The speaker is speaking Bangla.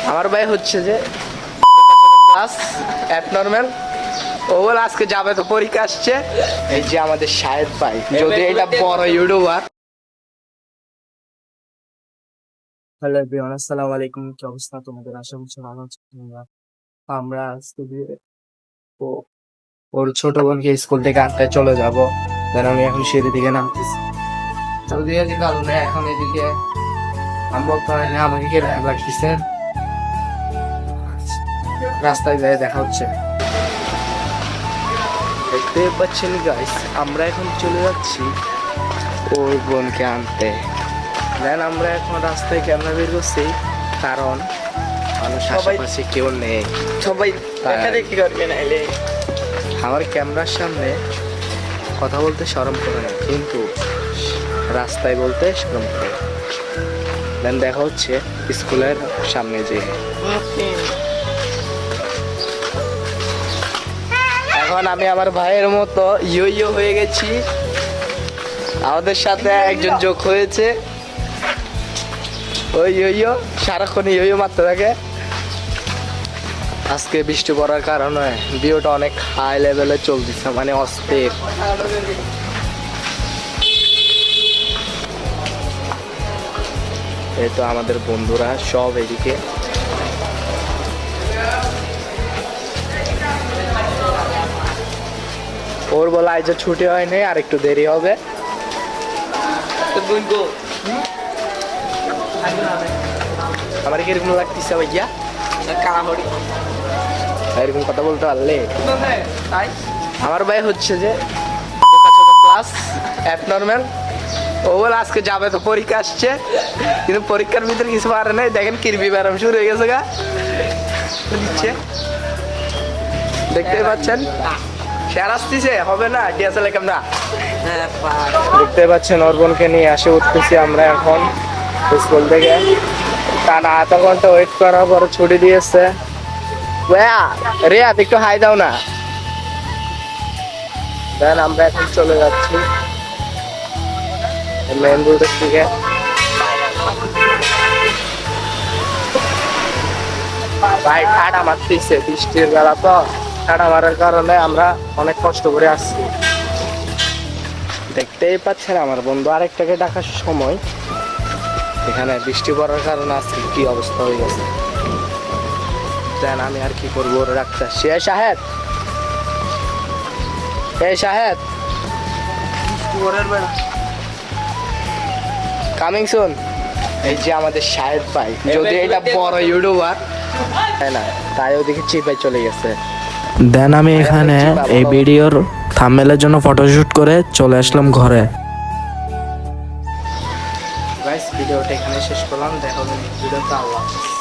আমার ভাই হচ্ছে যে ক্লাস অ্যাবনর্মাল। ও বলে আজকে যাবে তো পরীক্ষা আসছে। এই যে আমাদের শাহেদ ভাই, যদি এটা বড় ইউটিউবার। হ্যালো এভরিওয়ান, আসসালামু আলাইকুম। কি অবস্থা তোমাদের? আশা করছি ভালো আছো তোমরা। আমরা আজকে ওর ছোট বোনকে স্কুল থেকে আনতে চলে যাব। দেন আমি এখন সিঁড়ি দিকে নামতেছি। যদি এই কারণে এখন এদিকে আমি বলতে পারি না আমাকে কে লাগতেছে। রাস্তায় যেয়ে দেখা হচ্ছে। দেখতে পাচ্ছেন গাইস, আমরা এখন চলে যাচ্ছি ওর বোনকে আনতে। দেন আমরা এখন রাস্তায় ক্যামেরা বের করছি, কারণ মানুষ আশেপাশে কেউ নেই। সবাই দেখি করবে নাইলে আমার ক্যামেরার সামনে কথা বলতে শরম করে না, কিন্তু রাস্তায় বলতে শরম করে। দেন দেখা হচ্ছে স্কুলের সামনে যেয়ে। এখন আমি আমার ভাইয়ের মতো ইয়ো ইয়ো হয়ে গেছি। আমাদের সাথে একজন যোগ হয়েছে, ওই ইয়ো ইয়ো সারাক্ষণ ইয়ো ইয়ো মারতে থাকে। আজকে বৃষ্টি পড়ার কারণে ভিউটা অনেক হাই লেভেলে চলতেছে, মানে অস্থির। এই তো আমাদের বন্ধুরা সব এদিকে। ওর বলা আজ ছুটি হয়নি, আর একটু দেরি হবে। আমার কিরকম লাগতেছে ভাইয়া? এরকম কথা বলতে পারলে। আমার ভাই হচ্ছে যে ক্লাস অ্যাবনর্মাল। ও বলে আজকে যাবে তো পরীক্ষা আসছে, কিন্তু পরীক্ষার ভিতরে কিছু পারে নাই। দেখেন কিরবি ব্যারাম শুরু হয়ে গেছে গা দিচ্ছে, দেখতে পাচ্ছেন। শেয়ার আসতেছে, হবে না ডিএসএলআর ক্যামেরা। দেখতে পাচ্ছেন ওর বোনকে নিয়ে আসে উঠতেছি আমরা এখন স্কুল থেকে। টানা আধা ঘন্টা ওয়েট করার পর ছুটি দিয়েছে। রিয়াদ একটু হাই দাও না। দেন আমরা এখন চলে যাচ্ছি মেন রোডের দিকে। ভাই ঠাডা মারতেছে, বৃষ্টির বেলা তো ঠাডা মারার কারণে আমরা অনেক কষ্ট করে আসছি। দেখতেই পাচ্ছেন আমার বন্ধু আরেকটাকে ডাকার সময় এখানে বৃষ্টি পড়ার কারণে আজকে কি অবস্থা হয়ে গেছে। দেন আমি আর কি করবো, ওরা রাখতে আসছি। এই শাহেদ, এই শাহেদ, কামিং সুন। এই যে আমাদের শাহেদ ভাই, যদি এটা বড় ইউটিউবার তাই না, তাই ওদিকে চিপাই চলে গেছে। দেন আমি এখানে এই ভিডিওর থাম্বনেলের জন্য ফটোশুট করে চলে আসলাম ঘরে। গাইস ভিডিওটা এখানে শেষ করলাম, দেখা হবে নেক্সট ভিডিওতে। আল্লাহ হাফেজ।